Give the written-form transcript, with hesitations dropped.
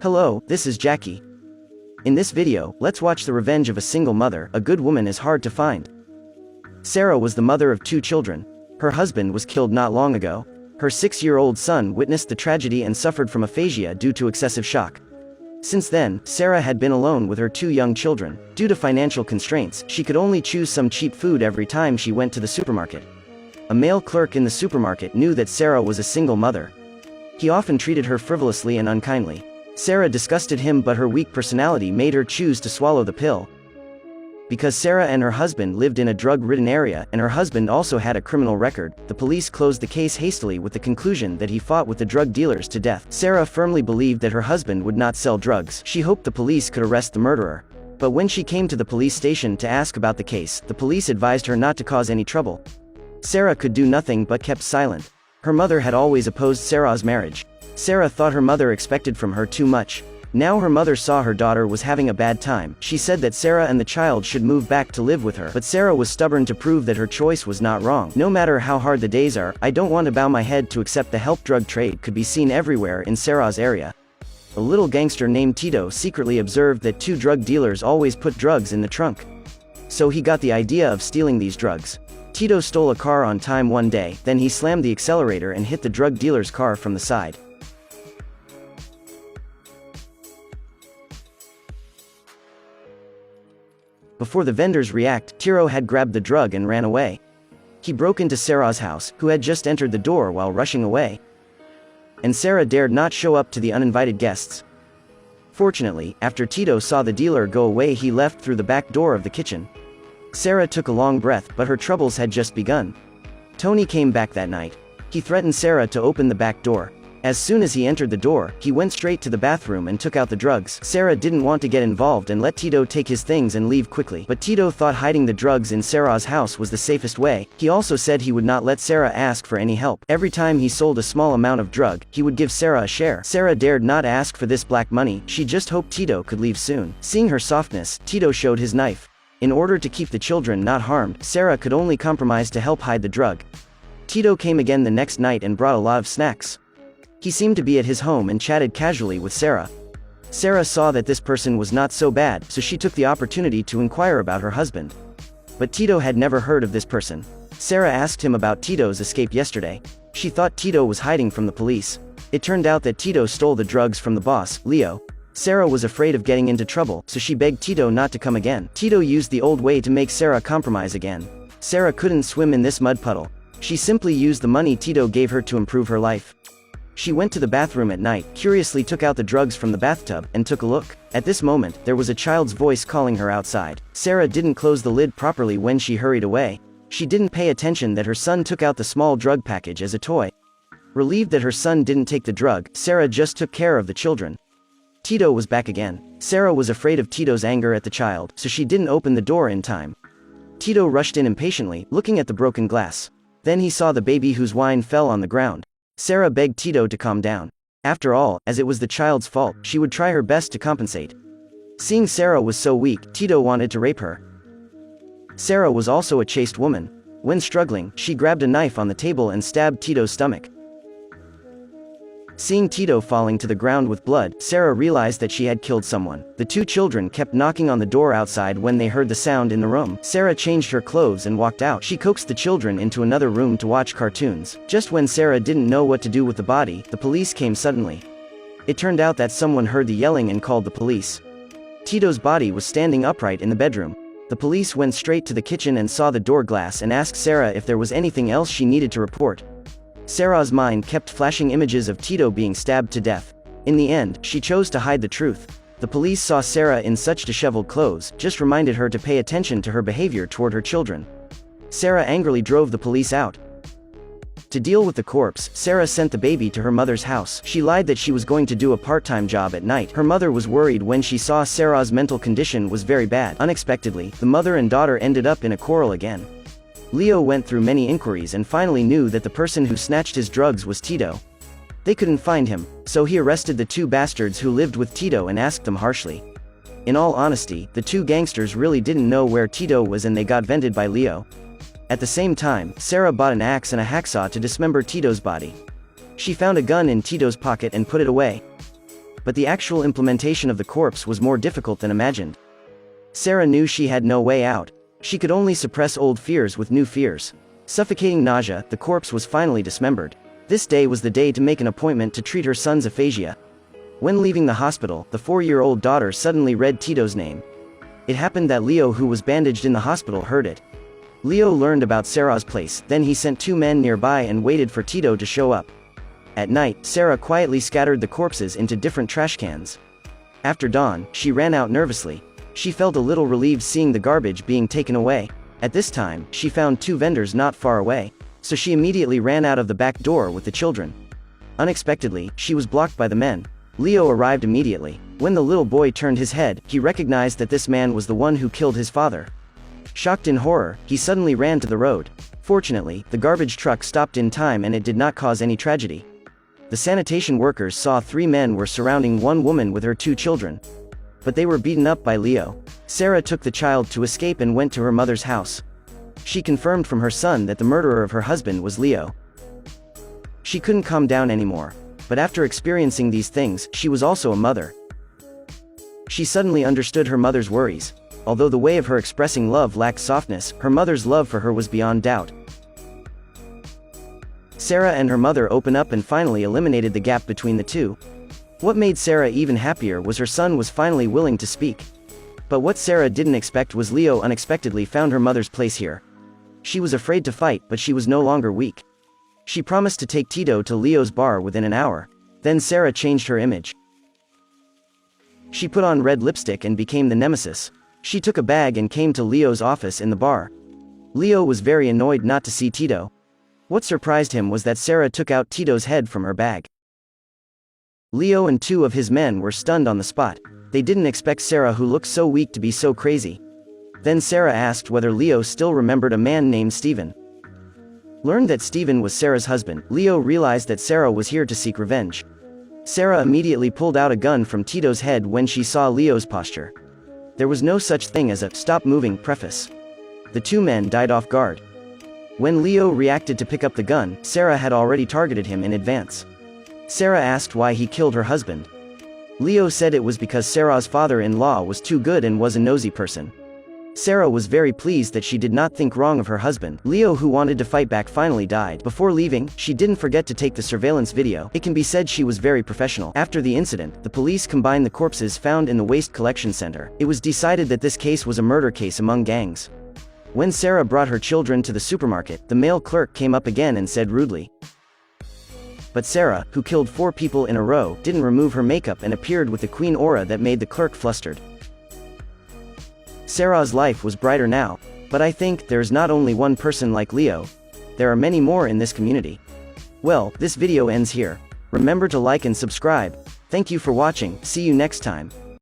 Hello, this is Jackie. In this video, let's watch the revenge of a single mother. A good woman is hard to find. Sarah was the mother of 2 children. Her husband was killed not long ago. Her 6-year-old son witnessed the tragedy and suffered from aphasia due to excessive shock. Since then, Sarah had been alone with her 2 young children. Due to financial constraints, she could only choose some cheap food every time she went to the supermarket. A male clerk in the supermarket knew that Sarah was a single mother. He often treated her frivolously and unkindly. Sarah disgusted him, but her weak personality made her choose to swallow the pill. Because Sarah and her husband lived in a drug-ridden area, and her husband also had a criminal record, the police closed the case hastily with the conclusion that he fought with the drug dealers to death. Sarah firmly believed that her husband would not sell drugs. She hoped the police could arrest the murderer. But when she came to the police station to ask about the case, the police advised her not to cause any trouble. Sarah could do nothing but kept silent. Her mother had always opposed Sarah's marriage. Sarah thought her mother expected from her too much. Now her mother saw her daughter was having a bad time. She said that Sarah and the child should move back to live with her, but Sarah was stubborn to prove that her choice was not wrong. No matter how hard the days are, I don't want to bow my head to accept the help. Drug trade could be seen everywhere in Sarah's area. A little gangster named Tito secretly observed that 2 drug dealers always put drugs in the trunk. So he got the idea of stealing these drugs. Tito stole a car on time one day, then he slammed the accelerator and hit the drug dealer's car from the side. Before the vendors react, Tito had grabbed the drug and ran away. He broke into Sarah's house, who had just entered the door while rushing away. And Sarah dared not show up to the uninvited guests. Fortunately, after Tito saw the dealer go away, he left through the back door of the kitchen. Sarah took a long breath, but her troubles had just begun. Tony came back that night. He threatened Sarah to open the back door. As soon as he entered the door, he went straight to the bathroom and took out the drugs. Sarah didn't want to get involved and let Tito take his things and leave quickly. But Tito thought hiding the drugs in Sarah's house was the safest way. He also said he would not let Sarah ask for any help. Every time he sold a small amount of drug, he would give Sarah a share. Sarah dared not ask for this black money. She just hoped Tito could leave soon. Seeing her softness, Tito showed his knife. In order to keep the children not harmed, Sarah could only compromise to help hide the drug. Tito came again the next night and brought a lot of snacks. He seemed to be at his home and chatted casually with Sarah. Sarah saw that this person was not so bad, so she took the opportunity to inquire about her husband. But Tito had never heard of this person. Sarah asked him about Tito's escape yesterday. She thought Tito was hiding from the police. It turned out that Tito stole the drugs from the boss, Leo. Sarah was afraid of getting into trouble, so she begged Tito not to come again. Tito used the old way to make Sarah compromise again. Sarah couldn't swim in this mud puddle. She simply used the money Tito gave her to improve her life. She went to the bathroom at night, curiously took out the drugs from the bathtub, and took a look. At this moment, there was a child's voice calling her outside. Sarah didn't close the lid properly when she hurried away. She didn't pay attention that her son took out the small drug package as a toy. Relieved that her son didn't take the drug, Sarah just took care of the children. Tito was back again. Sarah was afraid of Tito's anger at the child, so she didn't open the door in time. Tito rushed in impatiently, looking at the broken glass. Then he saw the baby whose wine fell on the ground. Sarah begged Tito to calm down. After all, as it was the child's fault, she would try her best to compensate. Seeing Sarah was so weak, Tito wanted to rape her. Sarah was also a chaste woman. When struggling, she grabbed a knife on the table and stabbed Tito's stomach. Seeing Tito falling to the ground with blood, Sarah realized that she had killed someone. The 2 children kept knocking on the door outside when they heard the sound in the room. Sarah changed her clothes and walked out. She coaxed the children into another room to watch cartoons. Just when Sarah didn't know what to do with the body, the police came suddenly. It turned out that someone heard the yelling and called the police. Tito's body was standing upright in the bedroom. The police went straight to the kitchen and saw the door glass and asked Sarah if there was anything else she needed to report. Sarah's mind kept flashing images of Tito being stabbed to death. In the end, she chose to hide the truth. The police saw Sarah in such disheveled clothes, just reminded her to pay attention to her behavior toward her children. Sarah angrily drove the police out. To deal with the corpse, Sarah sent the baby to her mother's house. She lied that she was going to do a part-time job at night. Her mother was worried when she saw Sarah's mental condition was very bad. Unexpectedly, the mother and daughter ended up in a quarrel again. Leo went through many inquiries and finally knew that the person who snatched his drugs was Tito. They couldn't find him, so he arrested the 2 bastards who lived with Tito and asked them harshly. In all honesty, the 2 gangsters really didn't know where Tito was and they got vented by Leo. At the same time, Sarah bought an axe and a hacksaw to dismember Tito's body. She found a gun in Tito's pocket and put it away. but the actual implementation of the corpse was more difficult than imagined. Sarah knew she had no way out. She could only suppress old fears with new fears. Suffocating nausea, the corpse was finally dismembered. This day was the day to make an appointment to treat her son's aphasia. When leaving the hospital, the 4-year-old daughter suddenly read Tito's name. It happened that Leo, who was bandaged in the hospital, heard it. Leo learned about Sarah's place, then he sent 2 men nearby and waited for Tito to show up. At night, Sarah quietly scattered the corpses into different trash cans. After dawn, she ran out nervously. She felt a little relieved seeing the garbage being taken away. At this time, she found 2 vendors not far away, so she immediately ran out of the back door with the children. Unexpectedly, she was blocked by the men. Leo arrived immediately. When the little boy turned his head, he recognized that this man was the one who killed his father. Shocked in horror, he suddenly ran to the road. Fortunately, the garbage truck stopped in time and it did not cause any tragedy. The sanitation workers saw 3 men were surrounding one woman with her 2 children. But they were beaten up by Leo. Sarah took the child to escape and went to her mother's house. She confirmed from her son that the murderer of her husband was Leo. She couldn't calm down anymore. But after experiencing these things, she was also a mother. She suddenly understood her mother's worries. Although the way of her expressing love lacked softness, her mother's love for her was beyond doubt. Sarah and her mother opened up and finally eliminated the gap between the two. What made Sarah even happier was her son was finally willing to speak. But what Sarah didn't expect was Leo unexpectedly found her mother's place here. She was afraid to fight, but she was no longer weak. She promised to take Tito to Leo's bar within an hour. Then Sarah changed her image. She put on red lipstick and became the nemesis. She took a bag and came to Leo's office in the bar. Leo was very annoyed not to see Tito. What surprised him was that Sarah took out Tito's head from her bag. Leo and 2 of his men were stunned on the spot. They didn't expect Sarah, who looked so weak, to be so crazy. Then Sarah asked whether Leo still remembered a man named Stephen. Learned that Stephen was Sarah's husband, Leo realized that Sarah was here to seek revenge. Sarah immediately pulled out a gun from Tito's head when she saw Leo's posture. There was no such thing as a "stop moving" preface. The 2 men died off guard. When Leo reacted to pick up the gun, Sarah had already targeted him in advance. Sarah asked why he killed her husband. Leo said it was because Sarah's father-in-law was too good and was a nosy person. Sarah was very pleased that she did not think wrong of her husband. Leo, who wanted to fight back, finally died. Before leaving, she didn't forget to take the surveillance video. It can be said she was very professional. After the incident, the police combined the corpses found in the waste collection center. It was decided that this case was a murder case among gangs. When Sarah brought her children to the supermarket, the male clerk came up again and said rudely. But Sarah, who killed 4 people in a row, didn't remove her makeup and appeared with the queen aura that made the clerk flustered. Sarah's life was brighter now, but I think there's not only one person like Leo. There are many more in this community. Well, this video ends here. Remember to like and subscribe. Thank you for watching. See you next time.